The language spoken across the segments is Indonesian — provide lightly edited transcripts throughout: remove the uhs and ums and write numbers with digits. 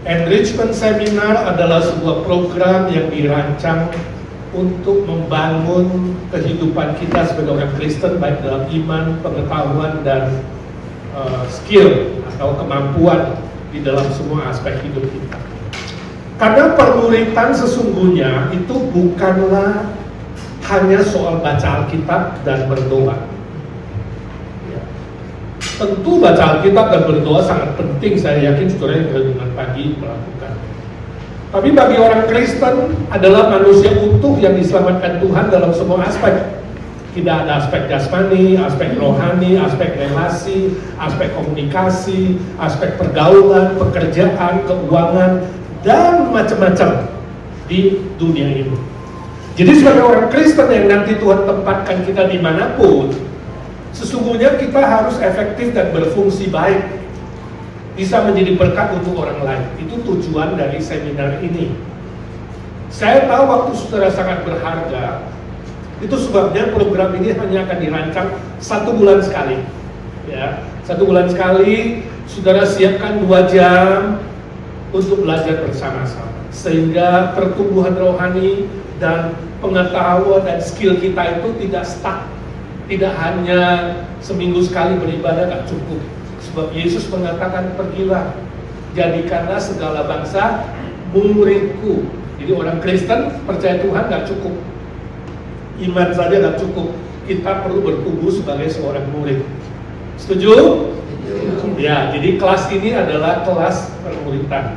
Enrichment Seminar adalah sebuah program yang dirancang untuk membangun kehidupan kita sebagai orang Kristen, baik dalam iman, pengetahuan, dan skill atau kemampuan di dalam semua aspek hidup kita. Karena permuritan sesungguhnya itu bukanlah hanya soal baca Alkitab dan berdoa. Ya. Tentu baca Alkitab dan berdoa sangat penting, saya yakin saudara yang dengan pagi melakukan. Tapi bagi orang Kristen adalah manusia utuh yang diselamatkan Tuhan dalam semua aspek. Tidak ada aspek jasmani, aspek rohani, aspek relasi, aspek komunikasi, aspek pergaulan, pekerjaan, keuangan, dan macam-macam di dunia ini. Jadi sebagai orang Kristen yang nanti Tuhan tempatkan kita dimanapun, sesungguhnya kita harus efektif dan berfungsi baik, bisa menjadi berkat untuk orang lain. Itu tujuan dari seminar ini. Saya tahu waktu saudara sangat berharga. Itu sebabnya program ini hanya akan dirancang 1 bulan sekali. Ya, 1 bulan sekali, saudara siapkan 2 jam untuk belajar bersama-sama, sehingga pertumbuhan rohani dan pengetahuan dan skill kita itu tidak stuck. Tidak hanya seminggu sekali beribadah, gak cukup. Sebab Yesus mengatakan, pergilah, jadikanlah segala bangsa muridku. Jadi orang Kristen percaya Tuhan gak cukup, iman saja gak cukup. Kita perlu bertumbuh sebagai seorang murid. Setuju? Ya, jadi kelas ini adalah kelas permuritan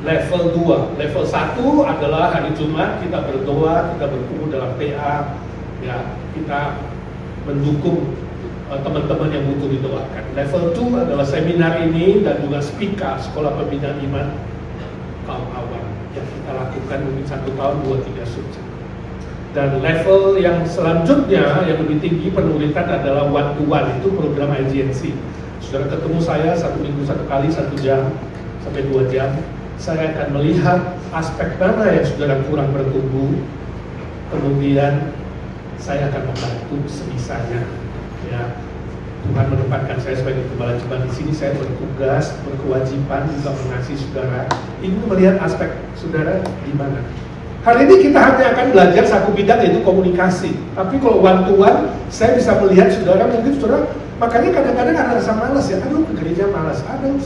level 2. Level 1 adalah hari Jumat kita berdoa, kita berkumpul dalam PA, ya, kita mendukung teman-teman yang butuh didoakan. Level 2 adalah seminar ini dan juga SPIKA, Sekolah Pembinaan Iman kaum awam, yang kita lakukan mungkin 1 tahun 2-3 subjek. Dan level yang selanjutnya yang lebih tinggi penuritan adalah one to one, itu program IGNC. Saudara ketemu saya 1 minggu 1 kali 1 jam sampai 2 jam. Saya akan melihat aspek mana yang saudara kurang bertumbuh, kemudian saya akan membantu sebisanya. Ya, Tuhan menempatkan saya sebagai gembala jemaat di sini. Saya bertugas, berkewajiban juga mengasihi saudara. Ingin melihat aspek saudara di mana. Hari ini kita hanya akan belajar satu bidang, yaitu komunikasi. Tapi kalau one to one, saya bisa melihat saudara, mungkin saudara, makanya kadang-kadang ada rasa malas ya. Aduh, ke gereja malas. Aduh,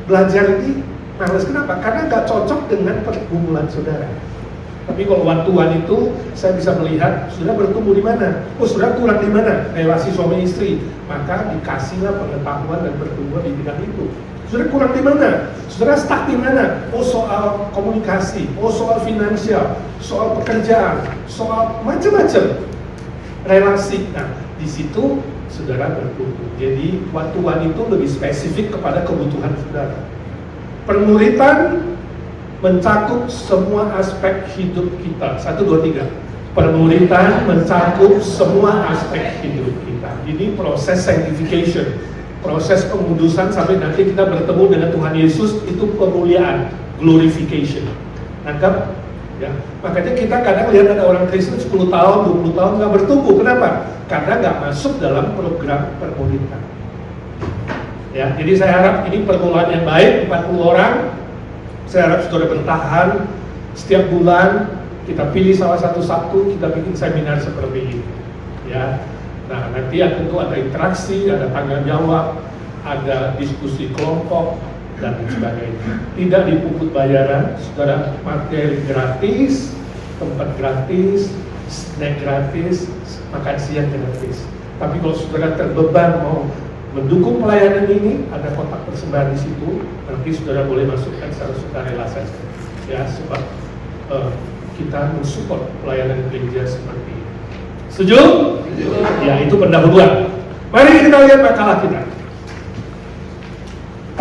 belajar ini malas. Kenapa? Karena nggak cocok dengan pergumulan saudara. Tapi kalau one to one itu, saya bisa melihat saudara bertumbuh di mana. Oh, saudara kurang di mana? Relasi suami istri. Maka dikasihlah pengetahuan dan pertumbuhan di bidang itu. Saudara kurang di mana? Saudara stuck di mana? Oh, soal komunikasi, oh soal finansial, soal pekerjaan, soal macam-macam relasi. Nah, di situ saudara bertumbuh. Jadi one to one itu lebih spesifik kepada kebutuhan saudara. Permuritan mencakup semua aspek hidup kita. 1, 2, 3. Permuritan mencakup semua aspek hidup kita. Ini proses sanctification, proses pengudusan sampai nanti kita bertemu dengan Tuhan Yesus, itu pemuliaan, glorification. Nangkap? Ya. Makanya kita kadang lihat ada orang Kristen 10 tahun, 20 tahun nggak bertumbuh. Kenapa? Karena nggak masuk dalam program permuritan. Ya, jadi saya harap ini permulaan yang baik, 40 orang. Saya harap saudara bertahan. Setiap bulan kita pilih salah satu Sabtu, kita bikin seminar seperti ini. Ya, nah nanti tentu ada interaksi, ada tanya jawab, ada diskusi kelompok dan sebagainya. Tidak dipungut bayaran, saudara, materi gratis, tempat gratis, snack gratis, makan siang gratis. Tapi kalau saudara terbeban mau mendukung pelayanan ini, ada kotak persembahan di situ. Nanti saudara boleh masukkan secara sukarela saja. Ya, sebab kita mensupport pelayanan gereja seperti ini. Setuju? Ya, itu pendahuluan. Mari kita lihat makalah kita.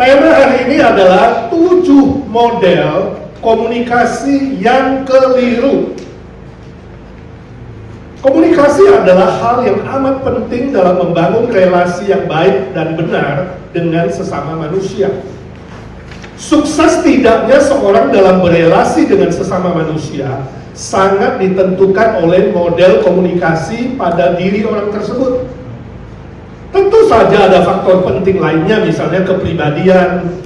Tema hari ini adalah 7 model komunikasi yang keliru. Komunikasi adalah hal yang amat penting dalam membangun relasi yang baik dan benar dengan sesama manusia. Sukses tidaknya seorang dalam berelasi dengan sesama manusia sangat ditentukan oleh model komunikasi pada diri orang tersebut. Tentu saja ada faktor penting lainnya, misalnya kepribadian,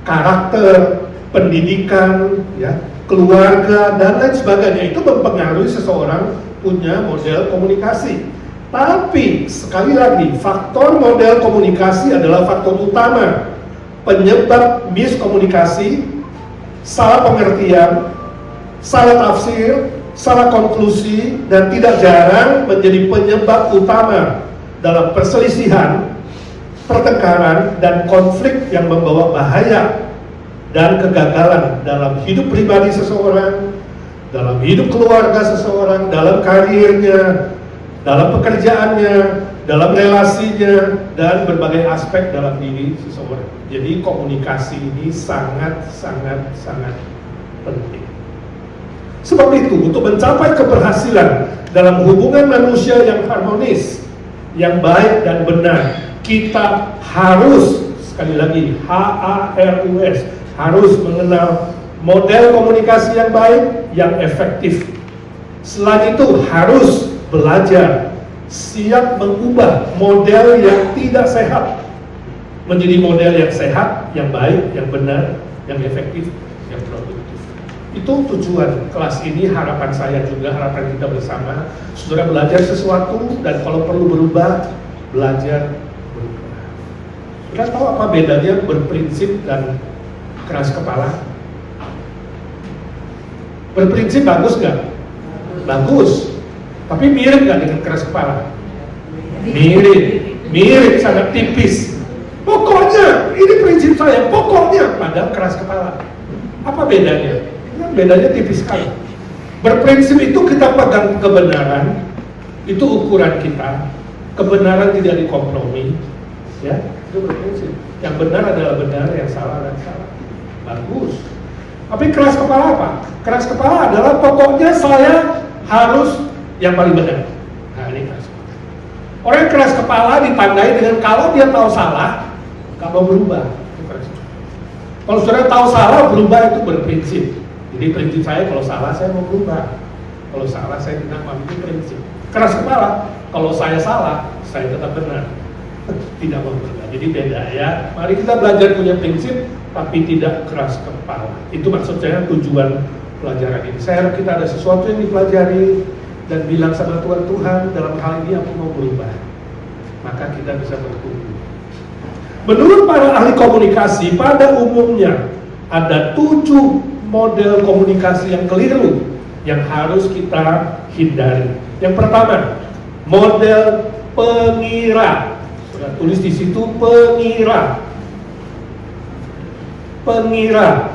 karakter, pendidikan, ya, keluarga, dan lain sebagainya. Itu mempengaruhi seseorang punya model komunikasi. Tapi sekali lagi, faktor model komunikasi adalah faktor utama penyebab miskomunikasi, salah pengertian, salah tafsir, salah konklusi, dan tidak jarang menjadi penyebab utama dalam perselisihan, pertengkaran, dan konflik yang membawa bahaya dan kegagalan dalam hidup pribadi seseorang, dalam hidup keluarga seseorang, dalam karirnya, dalam pekerjaannya, dalam relasinya, dan berbagai aspek dalam diri seseorang. Jadi komunikasi ini sangat penting. Sebab itu, untuk mencapai keberhasilan dalam hubungan manusia yang harmonis, yang baik dan benar, kita harus, sekali lagi, HARUS, harus mengenal model komunikasi yang baik, yang efektif. Selain itu, harus belajar, siap mengubah model yang tidak sehat menjadi model yang sehat, yang baik, yang benar, yang efektif, yang produktif. Itu tujuan kelas ini, harapan saya juga, harapan kita bersama. Saudara belajar sesuatu, dan kalau perlu berubah, belajar berubah. Saudara tahu apa bedanya berprinsip dan keras kepala? Berprinsip bagus nggak? Bagus. Tapi mirip nggak dengan keras kepala? Mirip, sangat tipis. Pokoknya, ini prinsip saya, pokoknya, padahal keras kepala. Apa bedanya? Bedanya tipis sekali. Berprinsip itu kita pegang kebenaran, itu ukuran kita. Kebenaran tidak dikompromi, ya, itu berprinsip. Yang benar adalah benar, yang salah adalah salah. Bagus. Tapi keras kepala apa? Keras kepala adalah pokoknya saya harus yang paling benar. Nah, ini keras kepala. Orang yang keras kepala ditandai dengan kalau dia tahu salah, gak mau berubah. Itu keras kepala. Kalau saudara tahu salah, berubah itu berprinsip. Jadi prinsip saya, kalau salah saya mau berubah. Kalau salah saya tidak mau, itu prinsip. Keras kepala, kalau saya salah, saya tetap benar. Tidak mau berubah. Jadi beda, ya. Mari kita belajar punya prinsip, tapi tidak keras kepala. Itu maksud saya tujuan pelajaran ini. Saya harap kita ada sesuatu yang dipelajari dan bilang sama Tuhan, Tuhan, dalam hal ini aku mau berubah. Maka kita bisa bertumbuh. Menurut para ahli komunikasi, pada umumnya ada 7 model komunikasi yang keliru yang harus kita hindari. Yang pertama, model pengira. Sudah tulis di situ, pengira. Pengira.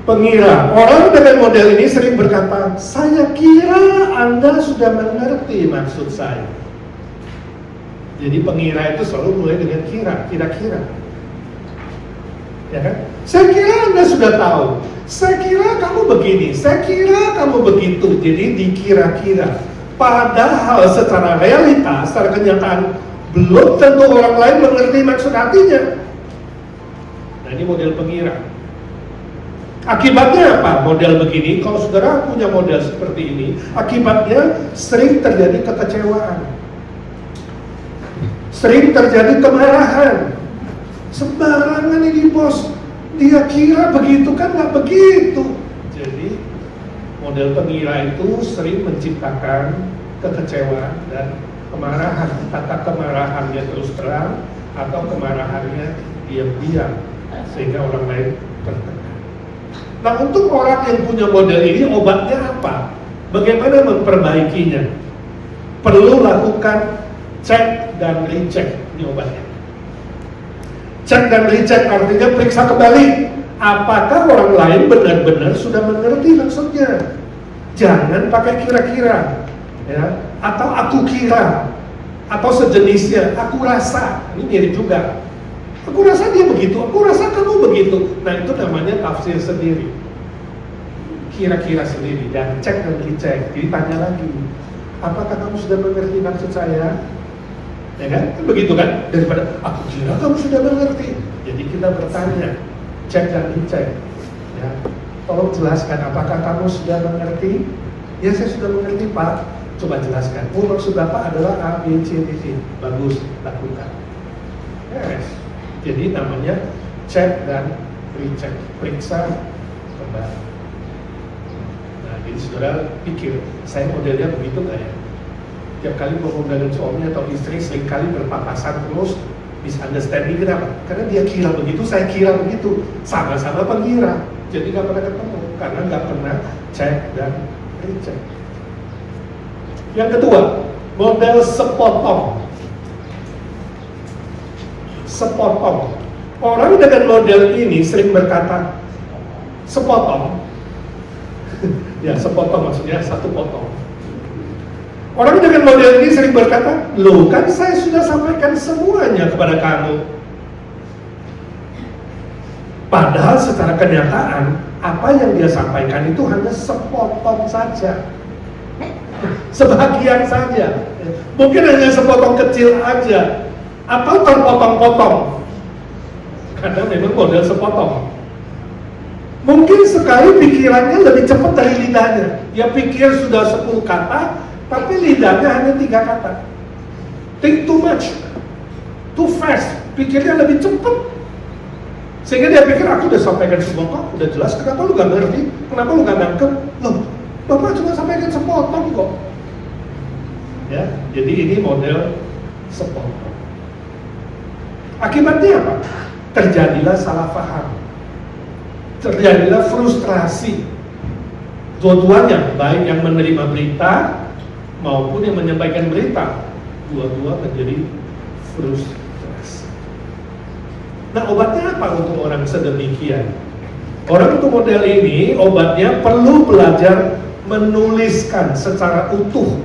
Pengira. Orang dengan model ini sering berkata, saya kira Anda sudah mengerti maksud saya. Jadi pengira itu selalu mulai dengan kira-kira. Ya kan? Saya kira Anda sudah tahu. Saya kira kamu begini, saya kira kamu begitu. Jadi dikira-kira. Padahal secara realitas, secara kenyataan, belum tentu orang lain mengerti maksud hatinya. Nah, ini model pengira. Akibatnya apa? Model begini, kalau saudara punya model seperti ini, akibatnya sering terjadi kekecewaan. Sering terjadi kemarahan. Sembarangan ini bos, dia kira begitu kan nggak begitu. Jadi model pengira itu sering menciptakan kekecewaan dan kemarahan. Kata kemarahannya terus terang atau kemarahannya diam-diam sehingga orang lain tertekan. Nah, untuk orang yang punya model ini, obatnya apa? Bagaimana memperbaikinya? Perlu lakukan cek dan recheck. Ini obatnya. Cek dan recheck artinya periksa kembali. Apakah orang lain benar-benar sudah mengerti maksudnya? Jangan pakai kira-kira, ya, atau aku kira, atau sejenisnya. Aku rasa, ini mirip juga. Aku rasa dia begitu, aku rasa kamu begitu. Nah, itu namanya tafsir sendiri, kira-kira sendiri. Dan cek dan recheck. Jadi tanya lagi, apakah kamu sudah mengerti maksud saya? Ya kan? Begitu kan? Daripada aku kira kamu sudah mengerti. Jadi kita bertanya, cek dan dicek. Ya, tolong jelaskan apakah kamu sudah mengerti? Ya, saya sudah mengerti Pak. Coba jelaskan. Oh, maksud Bapak adalah A, B, C, D, E. Bagus, lakukan. Yes. Jadi namanya cek dan recheck, periksa kembali. Nah, jadi saudara pikir, saya modelnya begitu nggak ya? Tiap kali ngomong dengan suami atau istri seringkali berpapasan terus, misunderstanding. Kenapa? Karena dia kira begitu, saya kira begitu, sama-sama pengira. Jadi nggak pernah ketemu, karena nggak pernah cek dan recheck. Yang kedua, model sepotong. Sepotong. Orang dengan model ini sering berkata, sepotong. Ya, sepotong maksudnya satu potong. Orang dengan model ini sering berkata, loh kan saya sudah sampaikan semuanya kepada kamu. Padahal secara kenyataan, apa yang dia sampaikan itu hanya sepotong saja. Sebagian saja. Mungkin hanya sepotong kecil aja. Atau terpotong-potong. Karena memang model sepotong. Mungkin sekali pikirannya lebih cepat dari lidahnya. Dia pikir sudah 10 kata, tapi lidahnya hanya 3 kata. Think too much, too fast. Pikirnya lebih cepat. Sehingga dia pikir, aku udah sampaikan semua kok, udah jelas. Kenapa lu gak ngerti? Kenapa lu gak nangkep? Loh, Bapak cuma sampaikan sepotong kok. Ya, jadi ini model sepotong. Akibatnya apa? Terjadilah salah paham, terjadilah frustrasi. Dua-duanya, baik yang menerima berita maupun yang menyampaikan berita, dua-dua menjadi frustrasi. Nah, obatnya apa untuk orang sedemikian? Orang untuk model ini, obatnya perlu belajar menuliskan secara utuh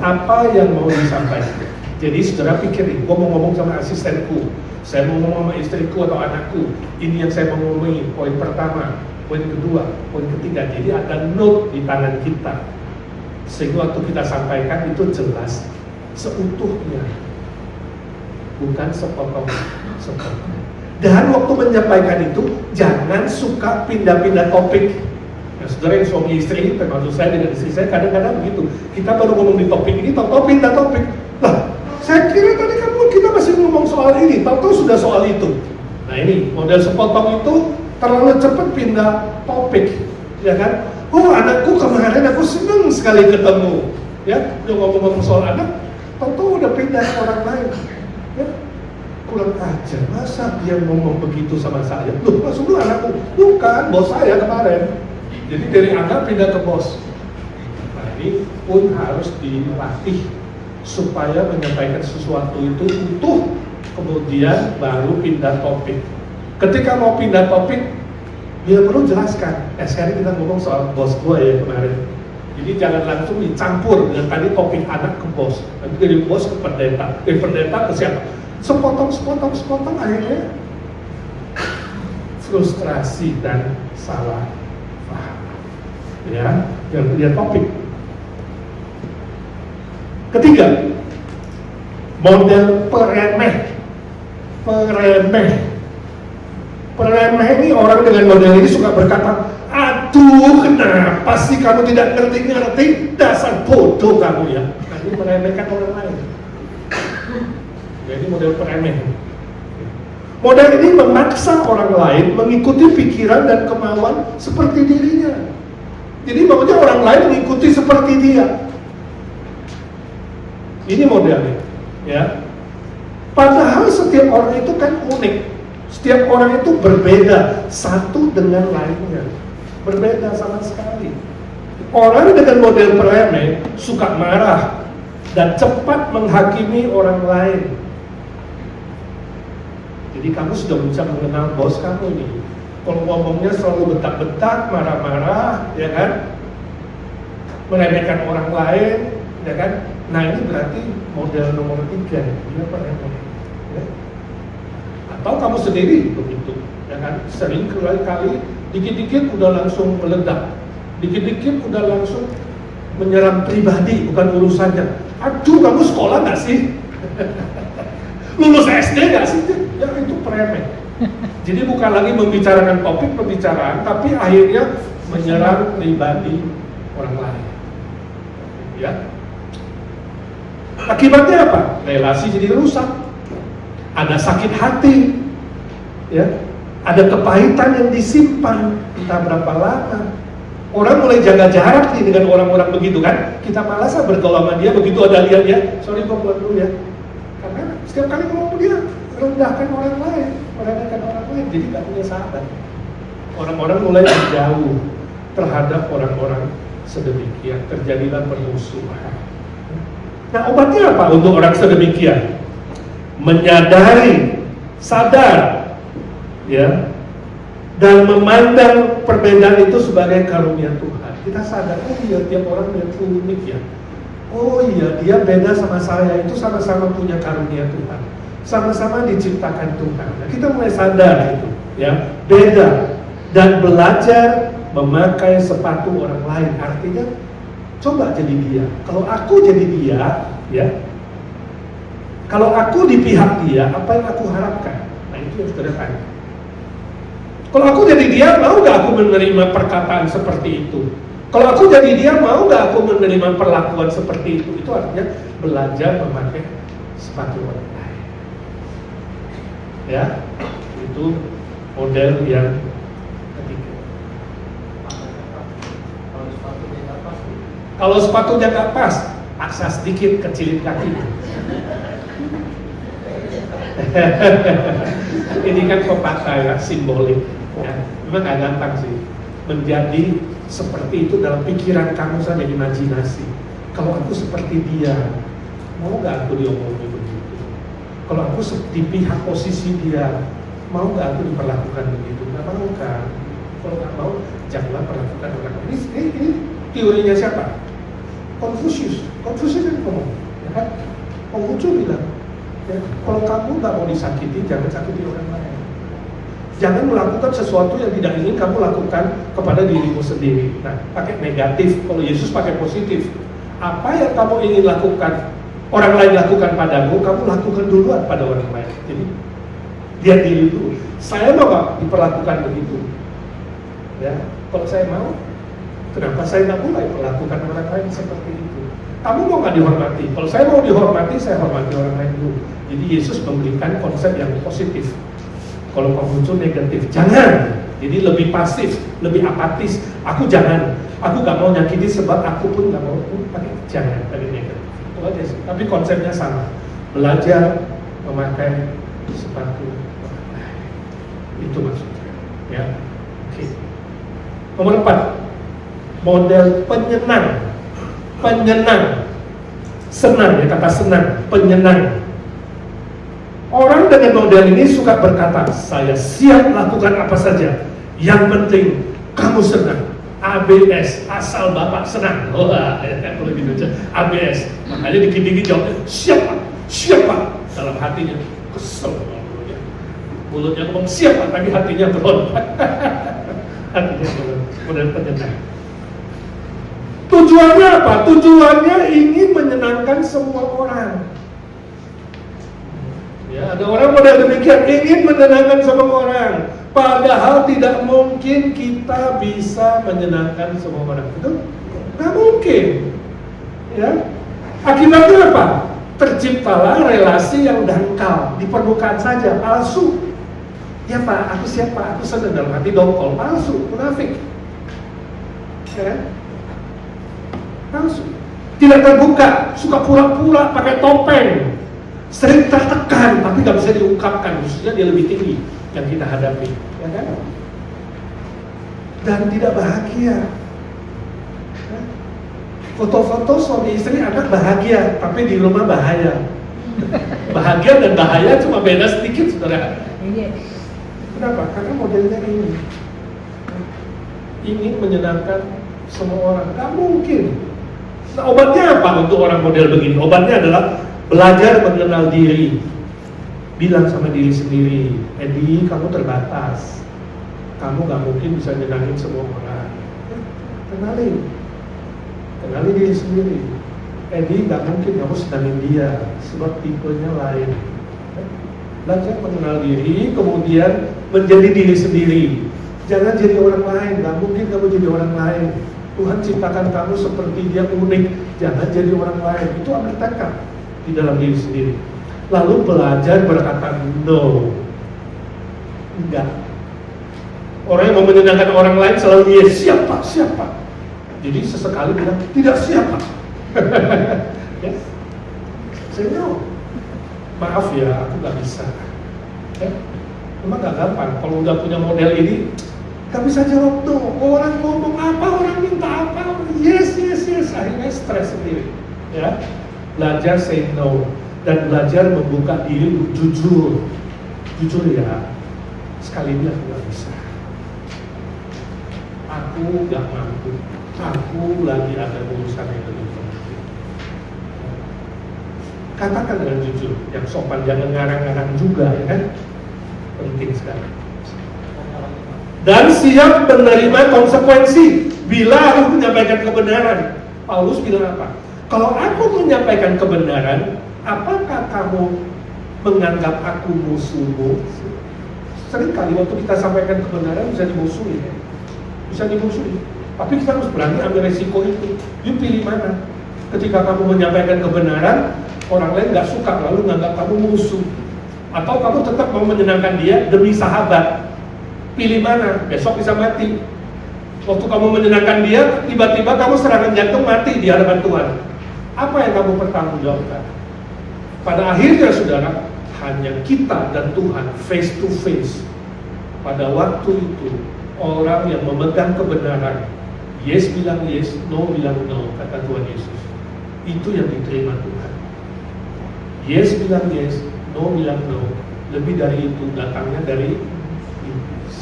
apa yang mau disampaikan. Jadi saudara pikirin, gua mau ngomong sama asistenku, saya mau ngomong sama istriku atau anakku, ini yang saya mau ngomongin, poin pertama, poin kedua, poin ketiga. Jadi ada note di tangan kita, sehingga waktu kita sampaikan itu jelas seutuhnya, bukan sepotong-sepotong. Dan waktu menyampaikan itu, jangan suka pindah-pindah topik. Nah, saudara yang suami istri, termasuk saya dengan istri saya, kadang-kadang begitu. Kita baru ngomong di topik ini, tahu-tahu pindah topik. Lah, saya kira tadi kita masih ngomong soal ini, tahu-tahu sudah soal itu. Nah ini, model sepotong itu terlalu cepat pindah topik, ya kan? Oh, anakku kemarin aku senang sekali ketemu, ya, udah ngomong-ngomong soal anak, tahu-tahu udah pindah ke orang lain, ya. Kurang ajar, masa dia ngomong begitu sama saya? Loh, maksud lu anakku? Bukan, bos saya kemarin. Jadi dari anak pindah ke bos. Nah ini pun harus dilatih supaya menyampaikan sesuatu itu utuh, kemudian baru pindah topik. Ketika mau pindah topik, dia perlu jelaskan. Sekarang kita ngomong soal bos gue ya kemarin. Jadi jangan langsung dicampur dengan tadi topik anak ke bos, nanti dari bos ke pendeta, dari pendeta ke siapa? Sepotong, akhirnya frustrasi dan salah paham. Ya, yang dia topik. Ketiga, model peremeh. Peremeh ini orang dengan model ini suka berkata, aduh kenapa sih kamu tidak ngerti-ngerti, dasar bodoh kamu ya. Nah, ini meremehkan orang lain. Jadi model peremeh. Model ini memaksa orang lain mengikuti pikiran dan kemauan seperti dirinya. Jadi maksudnya orang lain mengikuti seperti dia. Ini modelnya, ya. Padahal setiap orang itu kan unik. Setiap orang itu berbeda satu dengan lainnya. Berbeda sama sekali. Orang dengan model peremeh suka marah dan cepat menghakimi orang lain. Jadi kamu sudah bisa mengenal bos kamu nih. Kalau ngomongnya selalu bentak-bentak, marah-marah, ya kan? Meremehkan orang lain, ya kan? Nah ini berarti model nomor 3, dia peremeh. Ya? Atau kamu sendiri begitu, ya kan? Sering kali dikit-dikit udah langsung meledak, dikit-dikit udah langsung menyerang pribadi, bukan urusannya. Aduh, kamu sekolah nggak sih? Lulus SD nggak sih? Ya itu peremeh. Jadi bukan lagi membicarakan topik pembicaraan, tapi akhirnya menyerang pribadi orang lain. Ya. Akibatnya apa? Relasi jadi rusak. Ada sakit hati, ya. Ada kepahitan yang disimpan entah berapa lama. Orang mulai jaga jarak nih dengan orang-orang begitu kan. Kita malas bergaul sama dia, begitu ada lihat dia, sorry kok pulang dulu ya. Karena setiap kali ngomong dia rendahkan orang lain, merendahkan orang lain, jadi gak punya sahabat. Orang-orang mulai menjauh terhadap orang-orang sedemikian, terjadilah permusuhan. Nah, obatnya apa untuk orang sedemikian? Menyadari, sadar, ya, dan memandang perbedaan itu sebagai karunia Tuhan. Kita sadar, oh iya, tiap orang unik ya. Oh iya, dia beda sama saya, itu sama-sama punya karunia Tuhan. Sama-sama diciptakan Tuhan. Nah, kita mulai sadar itu, ya, beda, dan belajar memakai sepatu orang lain. Artinya, coba jadi dia. Kalau aku jadi dia, ya, kalau aku di pihak dia, apa yang aku harapkan? Nah, itu yang saudara tanya. Kalau aku jadi dia, mau gak aku menerima perkataan seperti itu? Kalau aku jadi dia, mau gak aku menerima perlakuan seperti itu? Itu artinya belajar memakai sepatu orang lain. Ya, itu model yang ketiga. Kalau sepatunya gak pas, paksa sedikit, kecilin kakinya. Ini kan pepatah ya, simbolik. Ya, memang gak gampang sih menjadi seperti itu dalam pikiran kamu saja, imajinasi. Kalau aku seperti dia, mau gak aku diomongin begitu? Kalau aku di pihak posisi dia, mau gak aku diperlakukan begitu? Gak mau kan? Kalau gak mau, janganlah perlakukan orang lain. Ini teorinya siapa? Confucius yang ngomong, ya kan? Konghucu bilang, ya, kalau kamu gak mau disakiti, jangan sakiti orang lain. Jangan melakukan sesuatu yang tidak ingin kamu lakukan kepada dirimu sendiri. Nah, pakai negatif. Kalau Yesus pakai positif. Apa yang kamu ingin lakukan, orang lain lakukan padamu, kamu lakukan duluan pada orang lain. Jadi, lihat diri dulu. Saya mau gak diperlakukan begitu? Ya, kalau saya mau, kenapa saya nggak mulai perlakukan orang lain seperti itu? Kamu mau gak dihormati? Kalau saya mau dihormati, saya hormati orang lain dulu. Jadi Yesus memberikan konsep yang positif. Kalau kamu muncul negatif, jangan. Jadi lebih pasif, lebih apatis. Aku jangan. Aku gak mau nyakiti sebab aku pun gak mau. Jangan, tadi negatif. Itu aja sih. Tapi konsepnya sama. Belajar memakai sepatu. Itu maksudnya. Ya. Oke. Nomor 4. Model penyenang. Penyenang. Senang, ya, kata senang. Penyenang. Orang dengan model ini suka berkata, saya siap lakukan apa saja. Yang penting kamu senang. ABS, asal Bapak senang. Wah, ya, boleh gitu aja. ABS. Makanya dikit-dikit jawabnya, siap Pak, siap Pak. Dalam hatinya, kesel mulutnya. Mulutnya ngomong siap Pak, tapi hatinya berontak. Hatinya berontak. Model penyenang. Tujuannya apa? Tujuannya ingin menyenangkan semua orang. Ya, ada orang model demikian, ingin menyenangkan semua orang. Padahal tidak mungkin kita bisa menyenangkan semua orang. Itu nggak mungkin. Ya, akibatnya apa? Terciptalah relasi yang dangkal, di permukaan saja, palsu. Ya Pak, aku siap Pak, aku senang, dalam hati dongkol, palsu, munafik. Ya, palsu. Tidak terbuka, suka pura-pura, pakai topeng. Sering tertekan, tapi gak bisa diungkapkan, khususnya dia lebih tinggi yang kita hadapi, ya kan? Dan tidak bahagia. Foto-foto suami istri anak bahagia, tapi di rumah bahaya. Bahagia dan bahaya cuma beda sedikit, saudara. Kenapa? Karena modelnya ini ingin menyenangkan semua orang, gak mungkin. Nah, obatnya apa untuk orang model begini? Obatnya adalah belajar mengenal diri. Bilang sama diri sendiri, Edi, kamu terbatas. Kamu gak mungkin bisa nyenangin semua orang. Kenali diri sendiri. Edi, gak mungkin kamu senangin dia, sebab tipenya lain. Belajar mengenal diri, kemudian menjadi diri sendiri. Jangan jadi orang lain, gak mungkin kamu jadi orang lain. Tuhan ciptakan kamu seperti dia unik, jangan jadi orang lain. Itu ambil tekad di dalam diri sendiri. Lalu belajar berkata no, enggak. Orang yang mau menyenangkan orang lain selalu yes, siapa. Jadi sesekali bilang tidak siapa. Ya, saya no. Maaf ya, aku nggak bisa. Ya, memang nggak gampang. Kalau udah punya model ini, nggak bisa jawab no. Orang ngomong apa, orang minta apa, yes. Akhirnya stres sendiri. Ya, belajar say no dan belajar membuka diri jujur ya. Sekali ini aku nggak bisa. Aku nggak mampu. Aku lagi ada urusan yang lebih penting. Katakan dengan jujur, yang sopan, jangan ngarang-ngarang juga, ya kan? Penting sekali. Dan siap menerima konsekuensi bila aku menyampaikan kebenaran. Paulus bilang apa? Kalau aku menyampaikan kebenaran, apakah kamu menganggap aku musuhmu? Seringkali waktu kita sampaikan kebenaran bisa dimusuhi, ya? Bisa dimusuhi. Tapi kita harus berani ambil resiko itu. You pilih mana? Ketika kamu menyampaikan kebenaran, orang lain nggak suka, lalu menganggap kamu musuh. Atau kamu tetap mau menyenangkan dia demi sahabat. Pilih mana? Besok bisa mati. Waktu kamu menyenangkan dia, tiba-tiba kamu serangan jantung mati di hadapan Tuhan. Apa yang kamu pertanggungjawabkan? Pada akhirnya saudara, hanya kita dan Tuhan face to face. Pada waktu itu, orang yang memegang kebenaran, yes bilang yes, no bilang no, kata Tuhan Yesus. Itu yang diterima Tuhan. Yes bilang yes, no bilang no. Lebih dari itu datangnya dari iblis.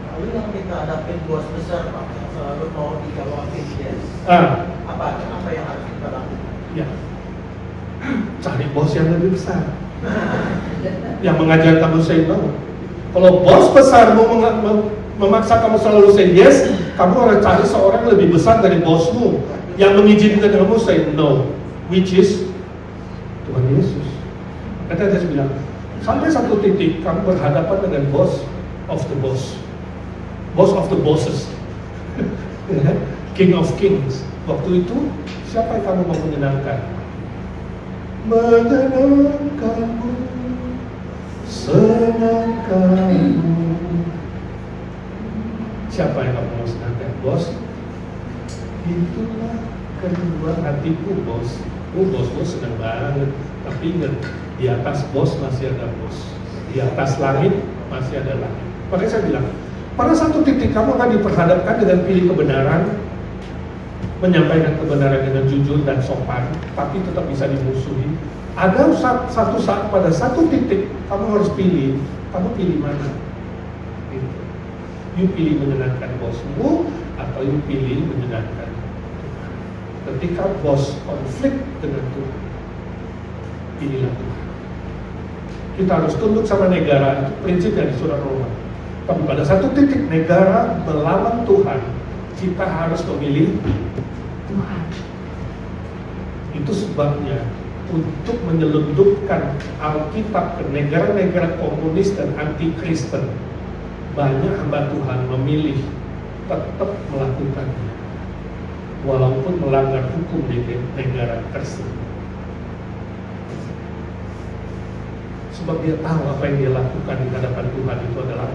Lalu yang kita hadapin bos besar Pak, yang selalu mau dijawabin yes. Apa yang harus kita lakukan? Ya, cari bos yang lebih besar, yang mengajar kamu say no. Kalau bos besar mau memaksa kamu selalu say yes, kamu harus cari seorang yang lebih besar dari bosmu yang mengizinkan kamu say no, which is Tuhan Yesus. Kata dia bilang, sampai satu titik kamu berhadapan dengan boss of the boss, boss of the bosses, king of kings. Waktu itu siapa yang kamu mau menyenangkan? Menyenangkanmu, senangkanmu. Siapa yang kamu mau senangkan? Bos? Itulah kedua hatiku, bos. Bos senang banget. Tapi ingat, di atas bos masih ada bos. Di atas langit masih ada langit. Makanya saya bilang, pada satu titik kamu akan diperhadapkan dengan pilih kebenaran, menyampaikan kebenaran dengan jujur dan sopan, tapi tetap bisa dimusuhi. Ada satu saat, pada satu titik kamu harus pilih. Kamu pilih mana? Gitu. You pilih menyenangkan bosmu atau you pilih menyenangkan Tuhan. Ketika bos konflik dengan Tuhan, pilihlah Tuhan. Kita harus tunduk sama negara, itu prinsipnya di surah Roma. Tapi pada satu titik negara melawan Tuhan, kita harus memilih Tuhan. Itu sebabnya untuk menyelundupkan Alkitab ke negara-negara komunis dan anti-Kristen, banyak hamba Tuhan memilih tetap melakukannya walaupun melanggar hukum di negara tersebut, sebab dia tahu apa yang dia lakukan di hadapan Tuhan itu adalah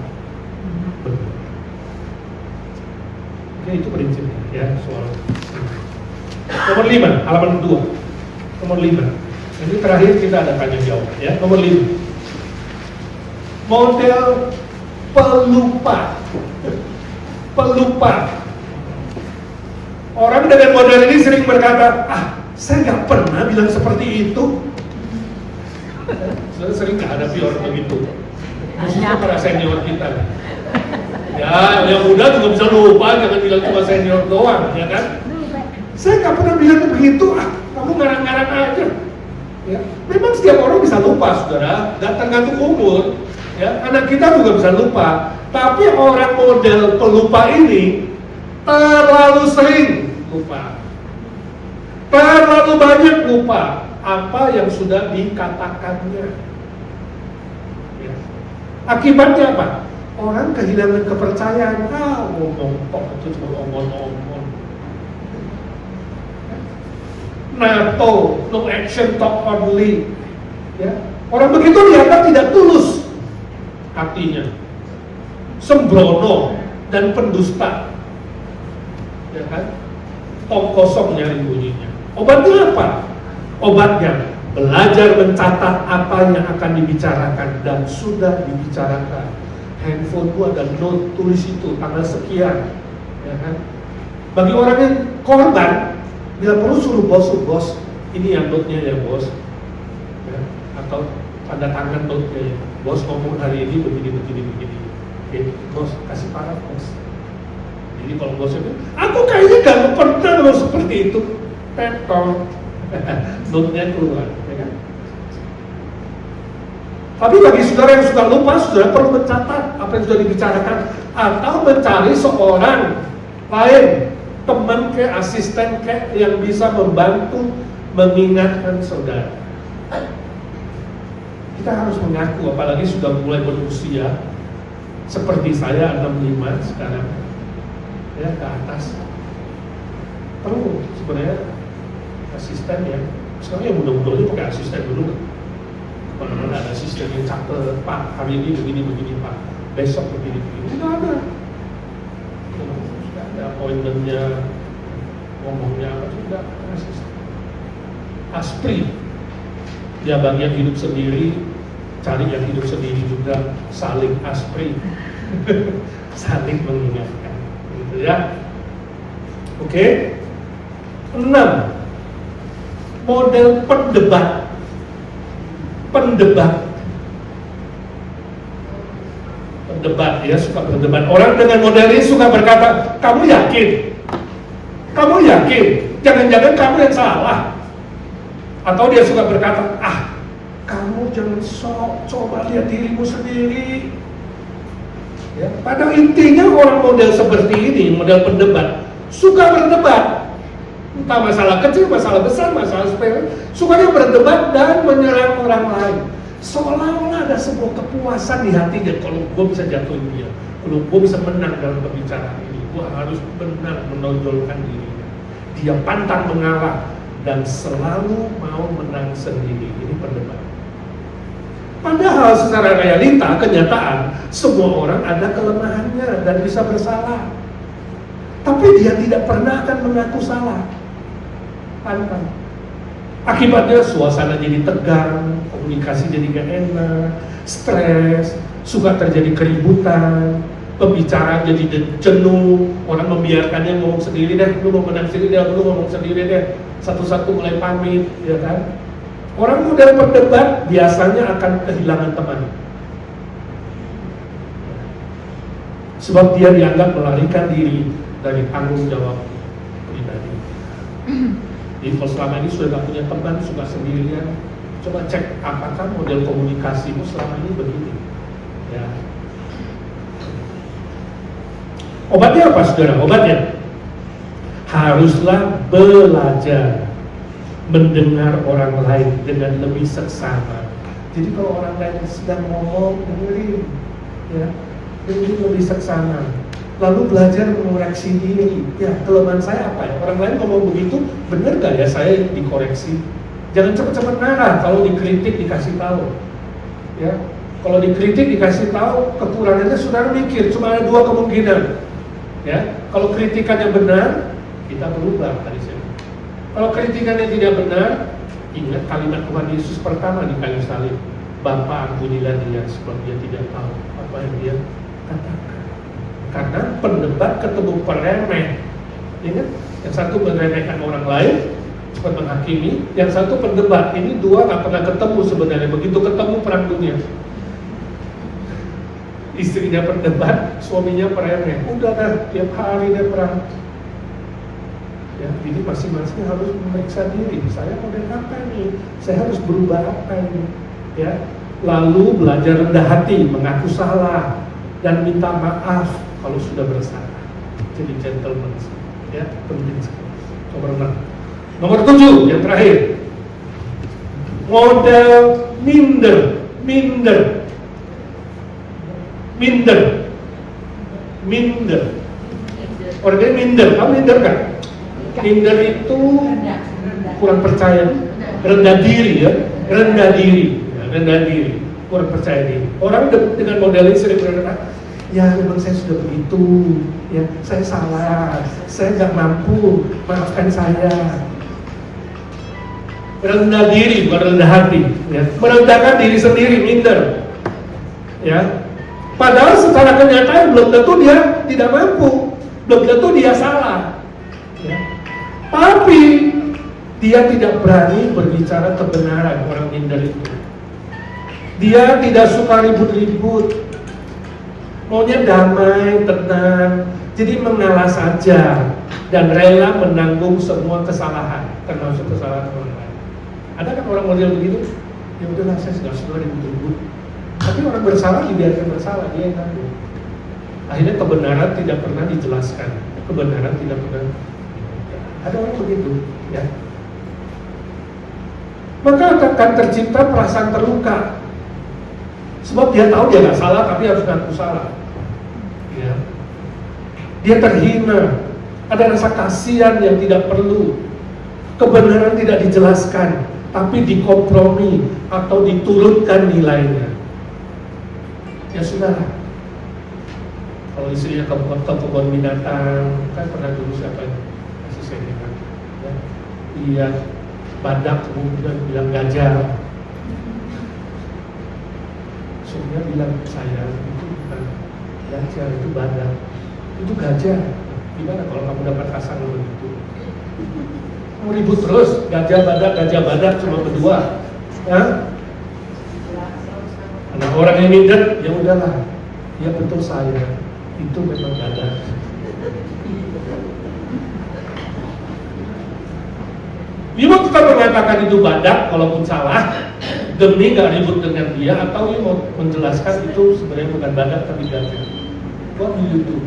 benar. Oke, itu prinsipnya ya soal nomor 5, halaman 2. Nomor 5. Ini terakhir kita ada tanya jawab ya. Nomor 5. Model pelupa. Orang dengan model ini sering berkata, saya nggak pernah bilang seperti itu. Saya sering menghadapi orang begitu, khususnya para senior kita. Ya, yang muda juga bisa lupa, jangan bilang cuma senior doang, ya kan? Saya nggak pernah bilang begitu, kamu ngarang-ngarang aja. Ya, memang setiap orang bisa lupa, saudara, nggak tergantung umur. Ya, anak kita juga bisa lupa. Tapi orang model pelupa ini terlalu sering lupa, terlalu banyak lupa apa yang sudah dikatakannya. Ya. Akibatnya apa? orang kehilangan kepercayaan. Ngomong kok itu cuma omong-omong. NATO, no action, talk only. Ya. Orang begitu dianggap tidak tulus hatinya, sembrono dan pendusta. Ya kan? Tong kosong nyari bunyinya. Obatnya apa? Obatnya belajar mencatat apa yang akan dibicarakan dan sudah dibicarakan. Handphoneku ada note, tulis itu tanggal sekian, ya kan? Bagi orang yang korban, bila perlu suruh bos, ini yang note-nya ya bos, ya? Atau tanda tangan note-nya ya. Bos ngomong hari ini begini. Oke, bos kasih parah bos. Jadi kalau bosnya bilang, aku kayaknya gak pernah ngomong seperti itu, petong. Note-nya keluar, ya kan? Tapi bagi saudara yang sudah lupa, saudara perlu mencatat apa yang sudah dibicarakan atau mencari seorang lain, teman ke, asisten ke, yang bisa membantu mengingatkan saudara. Kita harus mengaku, apalagi sudah mulai berusia seperti saya 65 sekarang, ya ke atas, perlu sebenarnya asisten ya. Sekarang yang mudah-mudahan itu pakai asisten dulu. Mana-mana ada asisten yang catat, Pak hari ini begini Pak, besok begini. Tidak ada. Tidak ada appointmentnya, ngomongnya apa tidak asisten. Aspri, dia bagian hidup sendiri, cari yang hidup sendiri juga, saling aspri, saling mengingatkan, gitu ya. Oke. 6. Model pendebat ya, suka berdebat. Orang dengan model ini suka berkata, kamu yakin? Jangan-jangan kamu yang salah. Atau dia suka berkata, kamu jangan sok, coba lihat dirimu sendiri. Ya, pada intinya orang model seperti ini, model pendebat, suka berdebat. Entah masalah kecil, masalah besar, masalah sepele, sukanya berdebat dan menyerang orang lain. Seolah-olah ada sebuah kepuasan di hatinya, kalau gue bisa jatuhin dia, kalau gue bisa menang dalam pembicaraan ini, gue harus benar menonjolkan dirinya. Dia pantang mengalah dan selalu mau menang sendiri. Ini perdebatan. Padahal secara realita, kenyataan, semua orang ada kelemahannya dan bisa bersalah. Tapi dia tidak pernah akan mengaku salah. Pantang. Akibatnya suasana jadi tegang, komunikasi jadi gak enak, stres, suka terjadi keributan, pembicaraan jadi jenuh, orang membiarkannya ngomong sendiri deh, lu mau menang sendiri deh, lu ngomong sendiri deh, satu-satu mulai pamit, ya kan? Orang model berdebat biasanya akan kehilangan teman. Sebab dia dianggap melarikan diri dari tanggung jawab pribadi. Jadi kalau selama ini sudah gak punya teman, suka sendirian, coba cek apakah model komunikasimu selama ini begini. Ya. Obatnya apa saudara? Obatnya haruslah belajar mendengar orang lain dengan lebih seksama. Jadi kalau orang lain sedang ngomong, dengerin, ya, dengerin lebih seksama. Lalu belajar mengoreksi diri. Ya, kelemahan saya apa ya? Orang lain ngomong begitu, benar gak ya saya dikoreksi? Jangan cepat-cepat marah kalau dikritik dikasih tahu. Ya, kalau dikritik dikasih tahu, kekurangannya saudara mikir, cuma ada 2 kemungkinan. Ya, kalau kritikannya benar, kita berubah tadi saya. Kalau kritikannya tidak benar, ingat kalimat Tuhan Yesus pertama di kayu salib, Bapa ampunilah dia sebab dia tidak tahu apa yang dia katakan. Karena pendebat ketemu peremeh, ingat, yang satu meremehkan orang lain, cepat menghakimi, yang satu pendebat. Ini 2 gak pernah ketemu sebenarnya, begitu ketemu perang dunia. Istrinya pendebat, suaminya peremeh, udah dah tiap hari dia perang. Ya, ini masing-masing harus memeriksa diri. Saya model apa nih? Saya harus berubah apa ini? Ya, lalu belajar rendah hati, mengaku salah dan minta maaf kalau sudah bersalah. Jadi gentleman, ya, penting sekali. Nomor 7 yang terakhir, model minder. Minder. Orangnya minder. Kamu minder kan? Minder itu kurang percaya, rendah diri ya, rendah diri, kurang percaya diri. Orang dengan model ini sering berkata, ya memang saya sudah begitu, ya saya salah, saya nggak mampu, maafkan saya. Rendah diri, bukan rendah hati, ya. Merendahkan diri sendiri, minder, ya. Padahal secara kenyataan belum tentu dia tidak mampu, belum tentu dia salah, ya. Tapi dia tidak berani berbicara kebenaran, orang minder itu. Dia tidak suka ribut-ribut, maunya damai, tenang, jadi mengalah saja dan rela menanggung semua kesalahan, termasuk kesalahan orang lain. Ada kan orang model begitu? Ya udahlah, saya sudah suka ribut-ribut. Tapi orang bersalah dibiarkan bersalah, dia yang tanggung. Akhirnya kebenaran tidak pernah dijelaskan, kebenaran tidak pernah. Ada orang begitu, ya. Maka akan tercipta perasaan terluka. Sebab dia tahu dia nggak salah, tapi harus ngaku salah. Ya. Dia terhina, ada rasa kasihan yang tidak perlu. Kebenaran tidak dijelaskan, tapi dikompromi atau diturunkan nilainya. Ya sudah. Kalau istrinya ke kebun binatang, kan pernah dulu siapa yang kasih saya dengar, ya. Iya, badak kemudian bilang gajah. Suaminya bilang, saya itu bukan gajah, itu badak. Itu gajah. Gimana kalau kamu dapat pasangan begitu? Kamu ribut terus, gajah badak cuma berdua, ya? Nah, orang yang minder, ya udahlah, ya betul saya, itu memang badak. Dia mau tetap mengatakan itu badak, walaupun salah, demi gak ribut dengan dia, atau dia mau menjelaskan itu sebenarnya bukan badak tapi gajah. What do you do?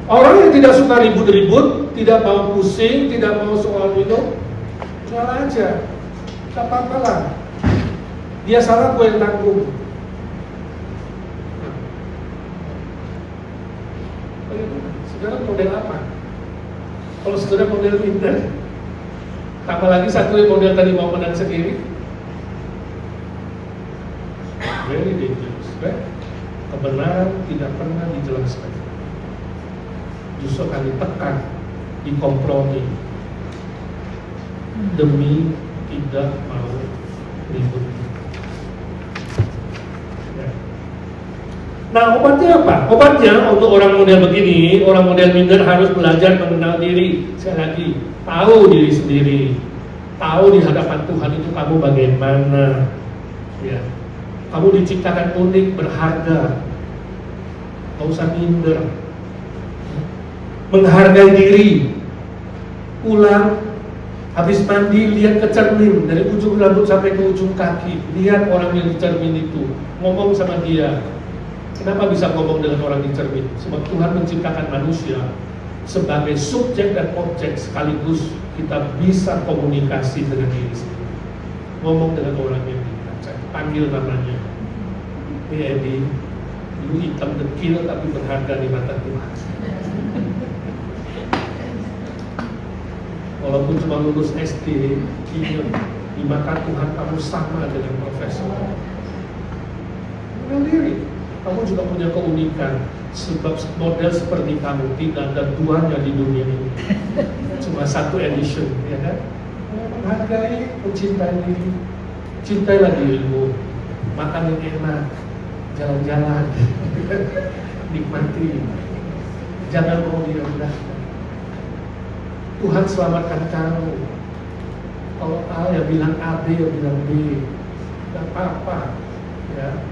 Orang yang tidak suka ribut-ribut, tidak mau pusing, tidak mau soal itu, ngalah aja, tak apa-apa lah. Dia salah, gue yang tanggung. Saudara model apa? Kalau saudara model minder, tambah lagi satu yang model tadi mau menang sendiri, very dangerous, right? Kebenaran tidak pernah dijelaskan, justru akan ditekan, dikompromi demi tidak mau ribut. Ya. Nah, obatnya apa? Obatnya untuk orang model begini, orang model minder harus belajar mengenal diri. Sekali lagi, tahu diri sendiri, tahu di hadapan Tuhan itu kamu bagaimana. Ya. Kamu diciptakan unik, berharga. Gak usah minder. Menghargai diri. Pulang, habis mandi, lihat ke cermin, dari ujung rambut sampai ke ujung kaki. Lihat orang yang di cermin itu, ngomong sama dia. Kenapa bisa ngomong dengan orang di cermin? Sebab Tuhan menciptakan manusia sebagai subjek dan objek sekaligus. Kita bisa komunikasi dengan diri sendiri. Ngomong dengan orang yang kita panggil namanya. Hey Edi, lu hitam dekil tapi berharga di mata Tuhan. Walaupun cuma lulus SD, di mata Tuhan kamu sama dengan profesor. Kenal diri. Kamu juga punya keunikan. Sebab model seperti kamu tidak ada duanya di dunia ini. Cuma satu edition, ya kan? Menghargai, mencintai diri. Cintailah dirimu. Makan yang enak, jalan-jalan, nikmati. Jangan mau direndahkan. Tuhan selamatkan kamu. Kalau A ya bilang A, B ya bilang B. Gak apa-apa, ya.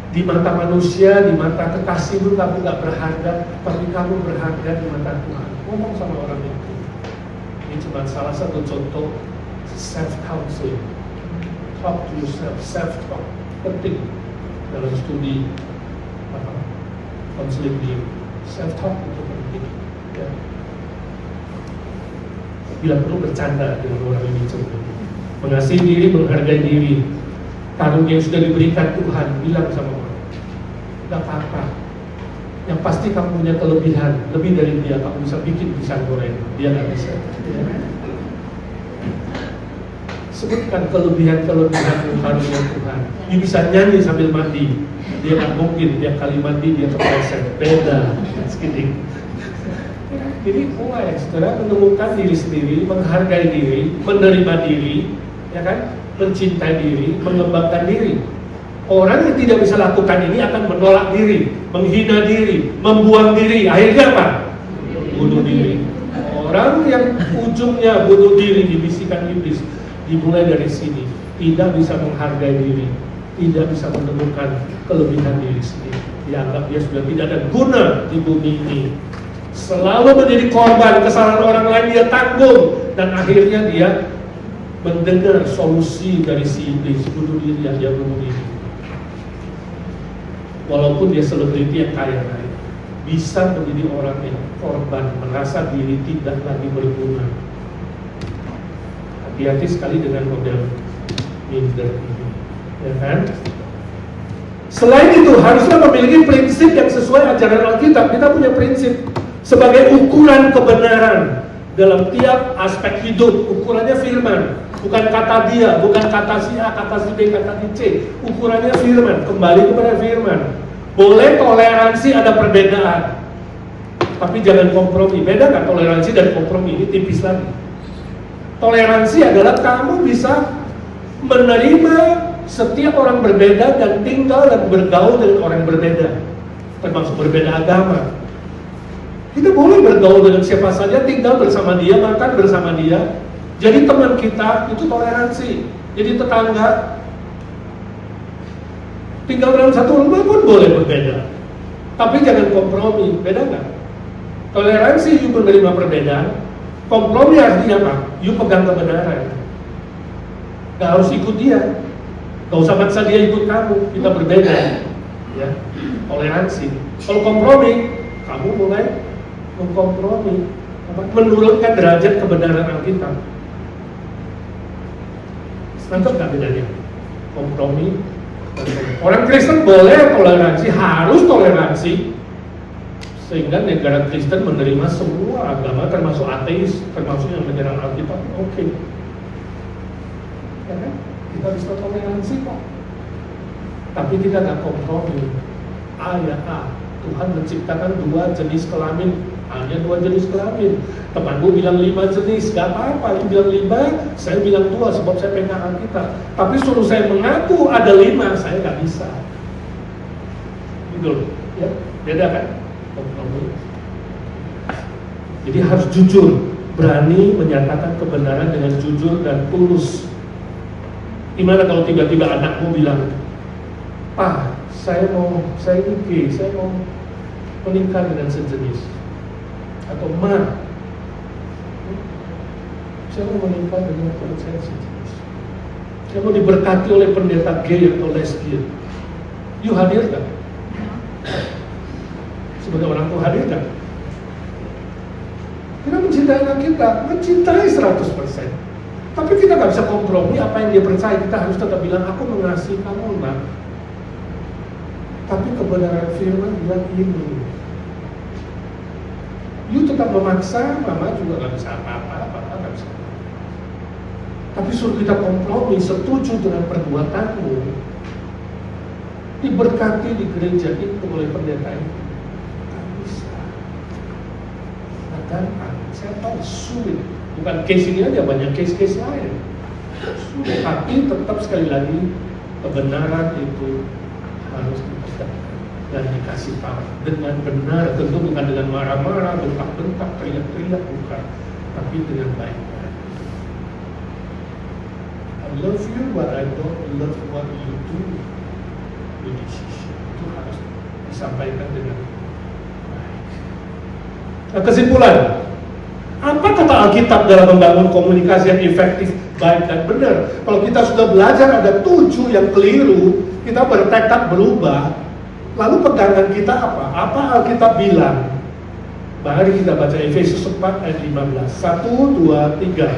Di mata manusia, di mata kekasihmu kamu gak berharga, tapi kamu berharga di mata Tuhan. Ngomong sama orang itu. Ini cuma salah satu contoh self-counseling. Talk to yourself, self-talk. Penting dalam studi counseling diri. Self-talk itu penting. Ya. Bila perlu bercanda dengan orang ini contoh. Mengasihi diri, menghargai diri. karunia yang sudah diberikan Tuhan, bilang sama orang, gak apa-apa. Yang pasti kamu punya kelebihan, lebih dari dia, kamu bisa bikin pisang goreng, dia gak bisa. Ya. Sebutkan kelebihan-kelebihan karunia Tuhan. Dia bisa nyanyi sambil mandi, dia gak mungkin tiap kali mandi dia kepleset, beda. Kidding. Jadi mulai saudara menemukan diri sendiri, menghargai diri, menerima diri, ya kan, mencintai diri, mengembangkan diri. Orang yang tidak bisa lakukan ini akan menolak diri, menghina diri, membuang diri. Akhirnya apa? Bunuh diri. Orang yang ujungnya bunuh diri dibisikkan iblis, dimulai dari sini. Tidak bisa menghargai diri, tidak bisa menemukan kelebihan diri sendiri. Dianggap dia sudah tidak ada guna di bumi ini. Selalu menjadi korban kesalahan orang lain, dia tanggung. Dan akhirnya dia mendengar solusi dari si iblis, bunuh diri, yang dia bunuh diri. Walaupun dia selebriti yang kaya raya, bisa menjadi orang yang korban, merasa diri tidak lagi berguna. Hati-hati sekali dengan model minder ini, ya kan? Selain itu, haruslah memiliki prinsip yang sesuai ajaran Alkitab. Kita punya prinsip sebagai ukuran kebenaran dalam tiap aspek hidup. Ukurannya firman, bukan kata dia, bukan kata si A, kata si B, kata si C. Ukurannya firman, kembali kepada firman. Boleh toleransi, ada perbedaan, tapi jangan kompromi. Beda nggak toleransi dan kompromi? Ini tipis lagi. Toleransi adalah kamu bisa menerima setiap orang berbeda dan tinggal dan bergaul dengan orang yang berbeda, termasuk berbeda agama. Kita boleh bergaul dengan siapa saja, tinggal bersama dia, makan bersama dia. Jadi teman kita, itu toleransi. Jadi tetangga, tinggal dalam satu rumah pun boleh berbeda. Tapi jangan kompromi, beda nggak? Toleransi, you menerima perbedaan. Kompromi artinya apa? You pegang kebenaran. Gak harus ikut dia, gak usah maksa dia ikut kamu, kita berbeda. Ya, toleransi. Kalau kompromi, kamu mulai mengkompromi, menurunkan derajat kebenaran Alkitab. Nangkep nggak bedanya? Kompromi. Orang Kristen boleh toleransi, harus toleransi, sehingga negara Kristen menerima semua agama, termasuk ateis, termasuk yang menyerang Alkitab. Oke. Ya kan? Kita bisa toleransi kok. Tapi kita nggak kompromi. A ya A. Tuhan menciptakan 2 jenis kelamin, hanya 2 jenis kelamin. Temanmu bilang 5 jenis, gak apa-apa. Lu bilang 5, saya bilang 2 sebab saya pegang Alkitab. Tapi suruh saya mengaku ada 5, saya gak bisa. Gitu, ya, beda kan? Kompromi. Jadi harus jujur, berani menyatakan kebenaran dengan jujur dan tulus. Gimana kalau tiba-tiba anakmu bilang, "Pak, saya ini gay, saya mau menikah dengan sejenis." Atau, "Ma, saya mau menikah dengan saya sejenis. Saya mau diberkati oleh pendeta gay atau lesbian." You hadir kan? Sebagai orang tua hadir kan? Kita mencintai anak kita, mencintai 100%. Tapi kita nggak bisa kompromi apa yang dia percaya. Kita harus tetap bilang, "Aku mengasihi kamu, Nak." Tapi kebenaran firman bilang ini. You tetap memaksa, mama juga nggak bisa apa-apa, papa nggak bisa. Tapi suruh kita kompromi, setuju dengan perbuatanmu, diberkati di gereja itu oleh pendeta itu. Nggak bisa. Nggak gampang. Saya tahu sulit. Bukan case ini aja, banyak case-case lain. Sulit. Tapi tetap sekali lagi kebenaran itu harus ditegakkan dan dikasih tahu dengan benar, tentu bukan dengan marah-marah, bentak-bentak, teriak-teriak, bukan, tapi dengan baik-baik. I love you, but I don't love what you do. Itu harus disampaikan dengan baik. Nah, kesimpulan, apa kata Alkitab dalam membangun komunikasi yang efektif, baik dan benar? Kalau kita sudah belajar ada 7 yang keliru, kita bertekad berubah, lalu pegangan kita apa? Apa Alkitab bilang? Mari kita baca Efesus 4 ayat 15. 1, 2, 3.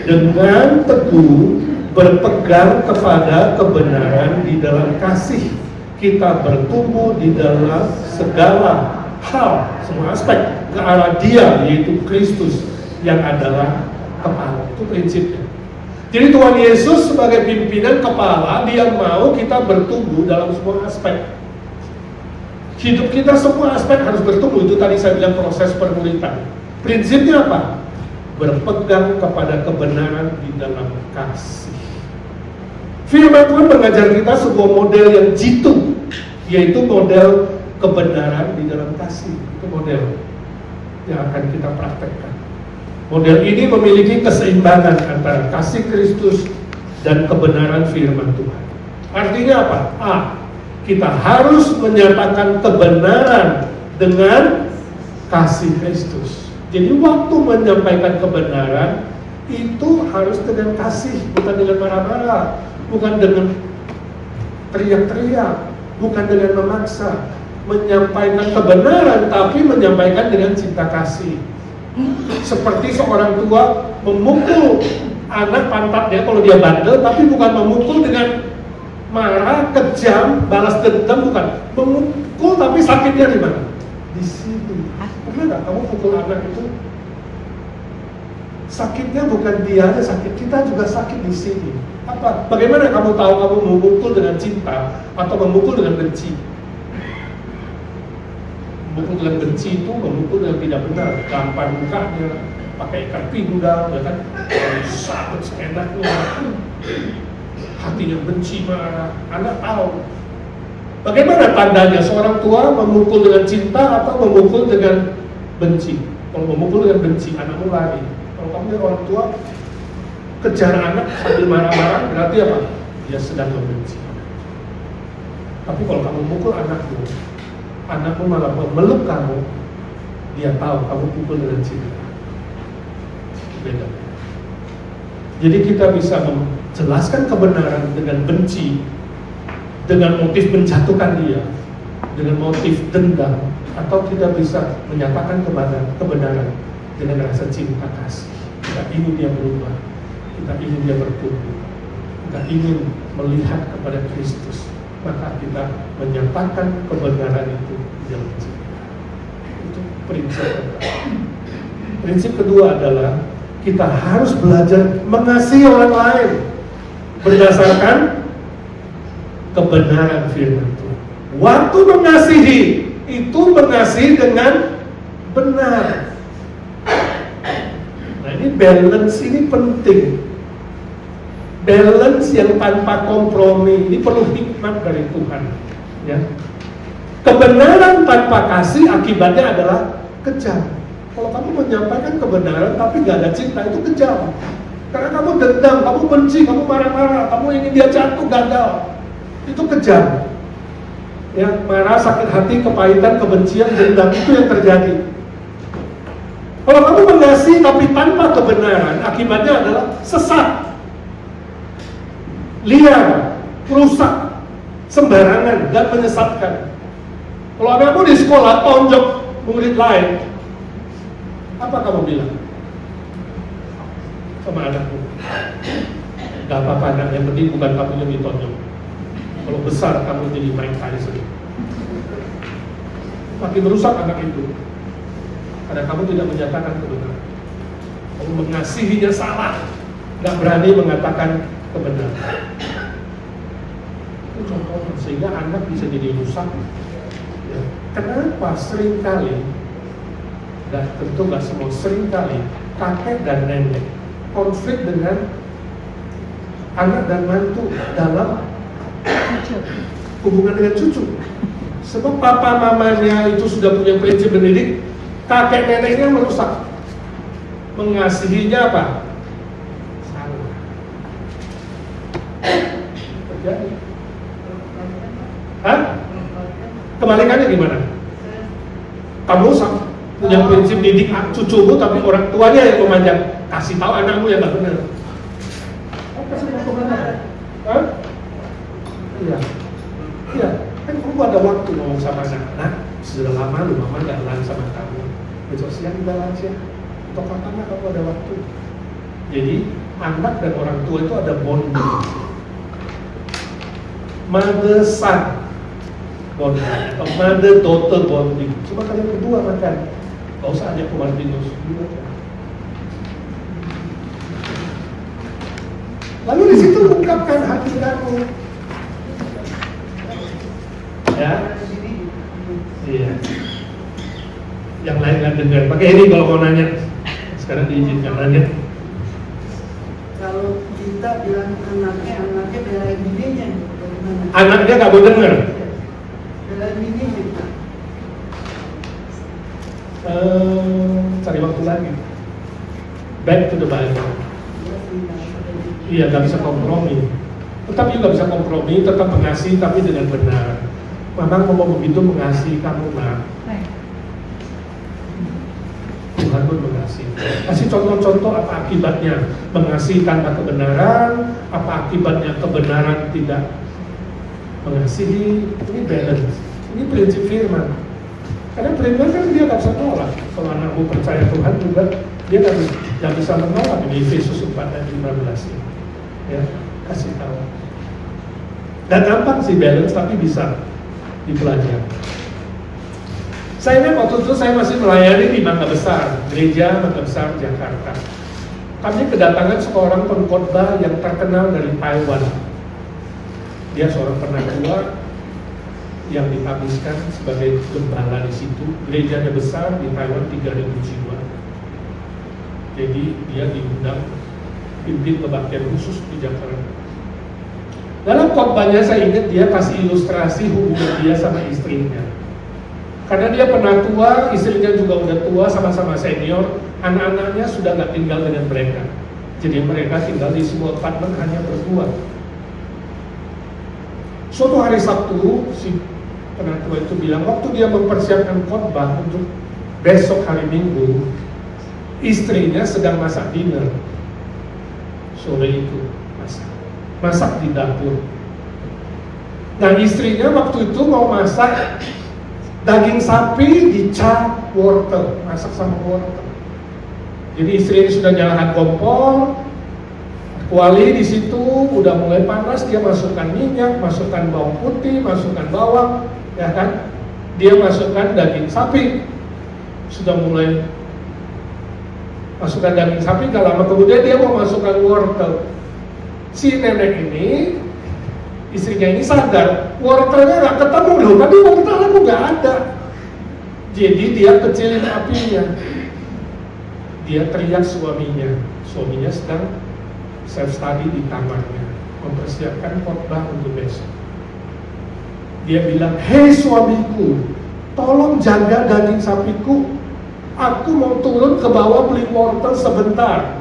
Dengan teguh berpegang kepada kebenaran di dalam kasih. Kita bertumbuh di dalam segala hal, semua aspek ke arah Dia, yaitu Kristus yang adalah kepala. Itu prinsipnya. Jadi Tuhan Yesus sebagai pimpinan kepala, Dia mau kita bertumbuh dalam semua aspek. Hidup kita semua aspek harus bertumbuh. Itu tadi saya bilang proses permulitan. Prinsipnya apa? Berpegang kepada kebenaran di dalam kasih. Firman Tuhan mengajar kita sebuah model yang jitu, yaitu model kebenaran di dalam kasih. Itu model yang akan kita praktekkan. Model ini memiliki keseimbangan antara kasih Kristus dan kebenaran firman Tuhan. Artinya apa? A. Kita harus menyatakan kebenaran dengan kasih Kristus. Jadi waktu menyampaikan kebenaran itu harus dengan kasih, bukan dengan marah-marah, bukan dengan teriak-teriak, bukan dengan memaksa. Menyampaikan kebenaran, tapi menyampaikan dengan cinta kasih. Seperti seorang tua memukul anak pantatnya kalau dia bandel, tapi bukan memukul dengan marah, kejam, balas dendam, bukan. Memukul tapi sakitnya di mana? Di sini. Pernah nggak kamu pukul anak itu? Sakitnya bukan dia aja sakit, kita juga sakit di sini. Apa? Bagaimana kamu tahu kamu memukul dengan cinta atau memukul dengan benci? Memukul dengan benci itu memukul dengan tidak benar, gampar mukanya, pakai ikat pinggang, ya kan? Sakit seenaknya, hatinya benci, marah. Anak tahu. Bagaimana tandanya seorang tua memukul dengan cinta atau memukul dengan benci? Kalau memukul dengan benci, anakmu lari. Kalau kamu orang tua kejar anak sambil marah-marah, berarti apa? Dia sedang membenci. Tapi kalau kamu mukul anakmu malah memeluk kamu, dia tahu kamu pukul dengan cinta. Beda. Jadi kita bisa menjelaskan kebenaran dengan benci, dengan motif menjatuhkan dia, dengan motif dendam, atau kita bisa menyatakan kebenaran dengan rasa cinta kasih. Kita ingin dia berubah, kita ingin dia bertumbuh, kita ingin melihat kepada Kristus, maka kita menyatakan kebenaran itu dalam cinta. Itu prinsip pertama. Prinsip kedua adalah kita harus belajar mengasihi orang lain berdasarkan kebenaran firman Tuhan. Waktu mengasihi itu mengasihi dengan benar. Nah, ini balance ini penting. Balance yang tanpa kompromi ini perlu hikmat dari Tuhan, ya. Kebenaran tanpa kasih akibatnya adalah kejam. Kalau kamu menyampaikan kebenaran tapi gak ada cinta, itu kejam. Karena kamu dendam, kamu benci, kamu marah-marah, kamu ingin dia jatuh, gagal. Itu kejam. Ya, marah, sakit hati, kepahitan, kebencian, dendam, itu yang terjadi. Kalau kamu mengasihi tapi tanpa kebenaran, akibatnya adalah sesat, liar, rusak, sembarangan, dan menyesatkan. Kalau anakmu di sekolah tonjok murid lain, apa kamu bilang sama anakmu? Gak apa-apa anak, yang penting bukan kamu yang ditonjok. Kalau besar kamu jadi main tali sendiri. Makin merusak anak itu, karena kamu tidak menyatakan kebenaran. Kamu mengasihinya salah, gak berani mengatakan kebenaran. Itu contohnya, sehingga anak bisa jadi rusak. Ya. Kenapa seringkali, dan tentu gak semua, seringkali kakek dan nenek konflik dengan anak dan mantu dalam hubungan dengan cucu. Sebab papa mamanya itu sudah punya prinsip mendidik, kakek neneknya merusak. Mengasihinya apa? Salah. Terjadi. Hah? Kebalikannya gimana? Kamu punya prinsip didik cucumu, tapi orang tuanya yang memanjang. Kasih tahu anakmu yang gak benar. Kasih tahu kebenaran. Hah? Iya. Iya. Kan kamu ada waktu ngomong sama anak. Sudah lama lu mama gak jalan sama kamu. Besok siang kita lanjut. Untuk kapan kamu ada waktu? Jadi anak dan orang tua itu ada bonding. Mother son bonding, atau mother daughter bonding. Coba kalian berdua makan. Gak usah ada Martinus. Lalu di situ ungkapkan hati kamu. Ya, iya. Yang lain nggak dengar. Pakai ini kalau mau nanya. Sekarang diizinkan nanya. Kalau kita bilang anaknya belain bininya, bagaimana? Anaknya nggak mau dengar. Belain bininya. Cari waktu lagi. Back to the Bible. Iya, nggak bisa kompromi. Tetap juga bisa kompromi, tetap mengasihi tapi dengan benar. Memang mau begitu mengasihi kamu, Mak. Tuhan pun mengasihi. Kasih contoh-contoh apa akibatnya mengasihi tanpa kebenaran, apa akibatnya kebenaran tidak mengasihi. Ini balance. Ini prinsip firman. Karena firman kan dia nggak bisa nolak. Kalau anakmu percaya Tuhan juga, dia nggak bisa menolak di Efesus 4 dan 15 ini. Ya, kasih tahu. Dan gampang sih balance, tapi bisa dipelajari. Saya ingat waktu itu saya masih melayani di Mangga Besar, gereja Mangga Besar Jakarta. Kami kedatangan seorang pengkhotbah yang terkenal dari Taiwan. Dia seorang penatua yang dihabiskan sebagai gembala di situ. Gerejanya besar di Taiwan 3.000 jiwa. Jadi dia diundang pimpin kebaktian khusus di Jakarta. Dalam khotbahnya saya ingat dia kasih ilustrasi hubungan dia sama istrinya. Karena dia penatua, istrinya juga udah tua, sama-sama senior, anak-anaknya sudah nggak tinggal dengan mereka. Jadi mereka tinggal di sebuah apartemen hanya berdua. Suatu hari Sabtu, si penatua itu bilang, waktu dia mempersiapkan khotbah untuk besok hari Minggu, istrinya sedang masak dinner. Sore itu masak di dapur. Nah, istrinya waktu itu mau masak daging sapi dicap wortel, masak sama wortel. Jadi istrinya sudah nyalakan kompor, kuali di situ udah mulai panas, dia masukkan minyak, masukkan bawang putih, masukkan bawang, ya kan? Dia masukkan daging sapi, sudah mulai masukkan daging sapi. Gak lama kemudian dia mau masukkan wortel. Si nenek ini, istrinya ini sadar, wortelnya nggak ketemu loh, tapi wortel aku nggak ada. Jadi dia kecilin apinya. Dia teriak suaminya sedang self study di kamarnya, mempersiapkan khotbah untuk besok. Dia bilang, hei suamiku, tolong jaga daging sapiku. Aku mau turun ke bawah beli wortel sebentar.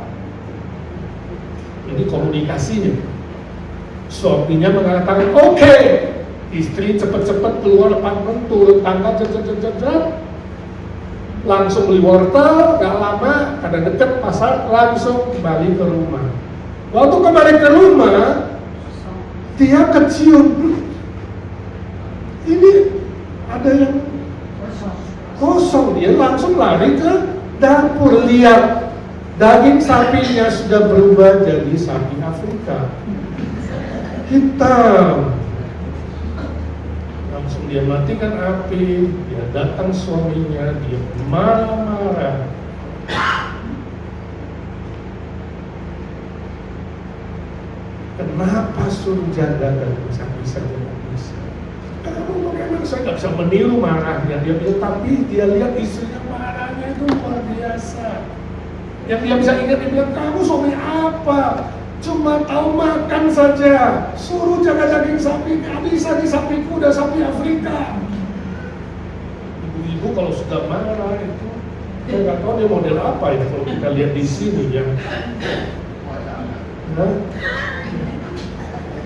Ini komunikasinya. Suaminya mengatakan, oke. Istri cepet-cepet keluar apartemen, turun tangga, langsung beli wortel, gak lama, karena deket pasar, langsung kembali ke rumah. Waktu kembali ke rumah, dia kecium, ini ada yang kosong. Dia langsung lari ke dapur, lihat daging sapinya sudah berubah jadi sapi Afrika, hitam. Langsung dia matikan api, dia datang suaminya, dia marah-marah. Kenapa suruh jaga daging sapi saja nggak bisa? Kamu bagaimana? Saya nggak bisa meniru marahnya. Dia bilang, tapi dia lihat istrinya marahnya itu luar biasa. Yang dia bisa ingat, dia bilang, kamu suami apa? Cuma tahu makan saja. Suruh jaga daging sapi, nggak bisa di sapiku udah sapi Afrika. Ibu-ibu kalau sudah marah itu, saya nggak tahu dia model apa ya kalau kita lihat di sini ya. Nah,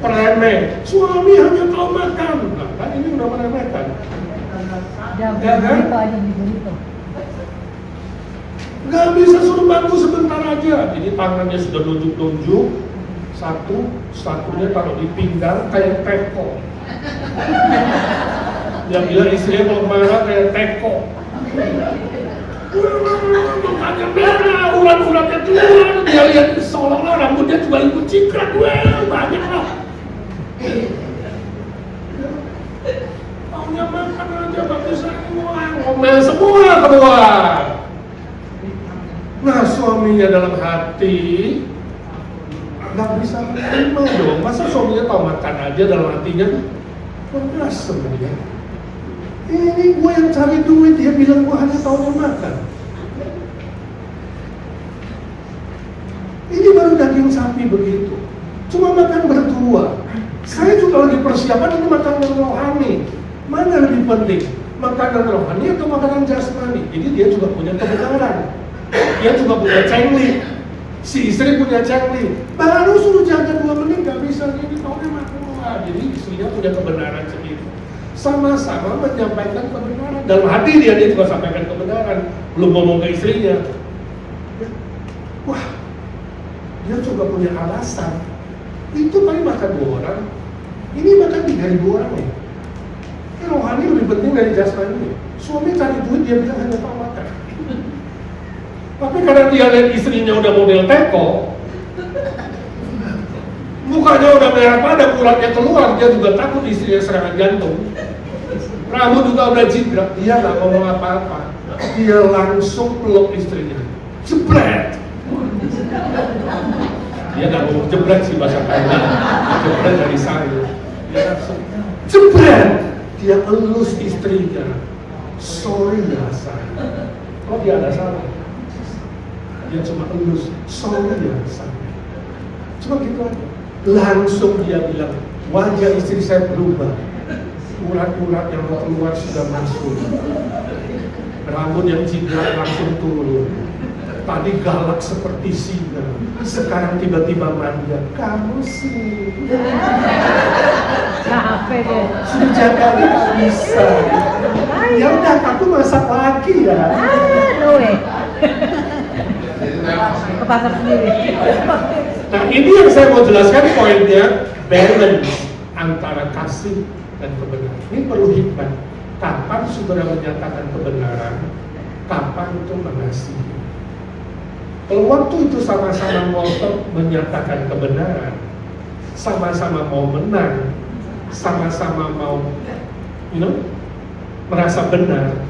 peremeh, suami hanya tahu makan. Nah, kan ini udah meremehkan. Ya kan? Nggak bisa suruh bantu sebentar aja. Jadi tangannya sudah nunjuk-nunjuk, satunya taruh di pinggang kayak teko. Dia bilang istrinya kalau marah kayak teko. Makanya merah, urat-uratnya keluar, dia lihat seolah-olah rambutnya juga ikut cikrak, banyak lah. Maunya makan aja bagus semua, ngomel semua keluar. Nah suaminya dalam hati nggak bisa menerima dong. Masa suaminya tahu makan aja dalam hatinya beras sebenarnya. Ini gue yang cari duit, dia bilang gue hanya tahu makan. Ini baru daging sapi begitu. Cuma makan berdua. Saya juga lagi persiapan ini makanan rohani. Mana lebih penting? Makanan rohani atau makanan jasmani? Jadi dia juga punya kebenaran. Dia juga punya cengli. Si istri punya cengli. Baru suruh jaga 2 menit gak bisa gini, taunya makan. Jadi istrinya punya kebenaran sendiri. Sama-sama menyampaikan kebenaran. Dalam hati dia juga sampaikan kebenaran. Belum ngomong ke istrinya. Wah, dia juga punya alasan. Itu paling makan 2 orang. Ini makan 3.000 orang ya. Rohani lebih penting dari jasmani. Suami cari duit, dia bilang hanya tahu makan. Tapi karena dia lihat istrinya udah model teko, mukanya udah merah pada, uratnya keluar, dia juga takut istrinya serangan jantung. Rambut juga udah jingkrak, dia nggak ngomong apa-apa. Dia langsung peluk istrinya, jebret. Dia nggak ngomong jebret sih bahasa Thailand, jebret dari saya. Dia langsung jebret. Dia elus istrinya. Sorry ya sayang. Oh dia ada salah. Dia cuma elus. Sorry ya sayang. Cuma gitu aja. Langsung dia bilang, wajah istri saya berubah. Urat-urat yang keluar sudah masuk. Rambut yang jingkrak langsung turun. Tadi galak seperti singa, sekarang tiba-tiba manja. Kamu sih sudah jaga nggak bisa. Ya udah, aku masak lagi ya. Ke pasar sendiri. Nah ini yang saya mau jelaskan poinnya, balance antara kasih dan kebenaran. Ini perlu hikmat. Kapan saudara menyatakan kebenaran, kapan itu mengasihi. Kalau waktu itu sama-sama mau menyatakan kebenaran, sama-sama mau menang, sama-sama mau merasa benar,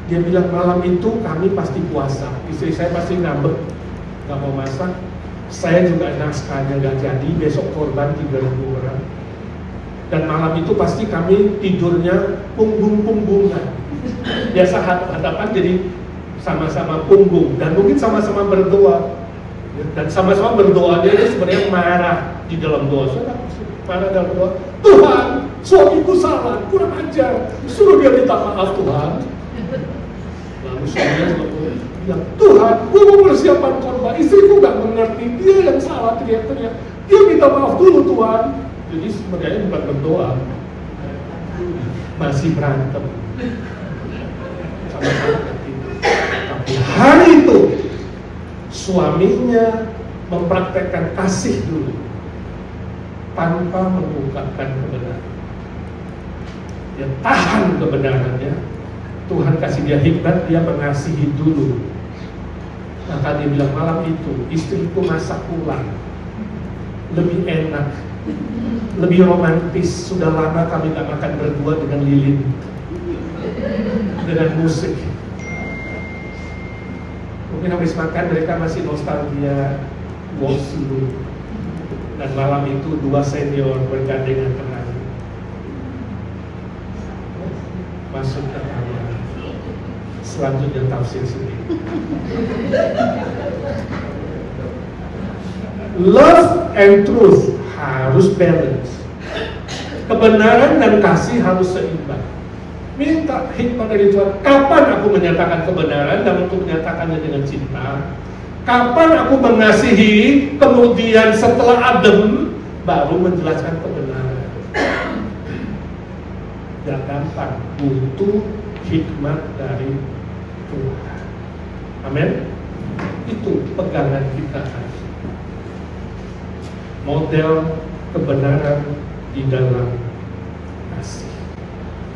dia bilang malam itu kami pasti puasa. Istri saya pasti ngambek, gak mau masak. Saya juga naskahnya gak jadi, besok korban 3.000 orang. Dan malam itu pasti kami tidurnya punggung-punggungan. Biasa hadapan jadi sama-sama punggung, dan mungkin sama-sama berdoa. Dan sama-sama berdoanya itu sebenarnya marah di dalam doa. Saya marah dalam doa, Tuhan, suamiku salah, kurang ajar, suruh dia minta maaf Tuhan. Lalu suaminya juga bilang, Tuhan, gue mau persiapan korban, istriku gak mengerti, dia yang salah teriak-teriak, dia minta maaf dulu Tuhan. Jadi sebenarnya bukan berdoa, masih berantem. Sama-sama. Tapi hari itu suaminya mempraktekkan kasih dulu tanpa mengungkapkan kebenaran. Dia tahan kebenarannya. Tuhan kasih dia hikmat, dia mengasihi dulu. Maka dia bilang malam itu istriku masak ulang, lebih enak, lebih romantis. Sudah lama kami gak makan berdua dengan lilin, dengan musik. Mungkin habis makan mereka masih nostalgia waltz dulu. Dan malam itu 2 senior bergandengan tangan masuk ke kamar. Selanjutnya tafsir sendiri. Love and truth harus balance. Kebenaran dan kasih harus seimbang. Minta hikmat dari Tuhan. Kapan aku menyatakan kebenaran dan untuk menyatakannya dengan cinta? Kapan aku mengasihi, kemudian setelah adem baru menjelaskan kebenaran? Gak gampang, butuh hikmat dari Tuhan. Amin. Itu pegangan kita. Model kebenaran di dalam kasih.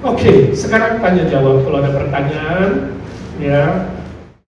Oke, sekarang tanya jawab. Kalau ada pertanyaan, ya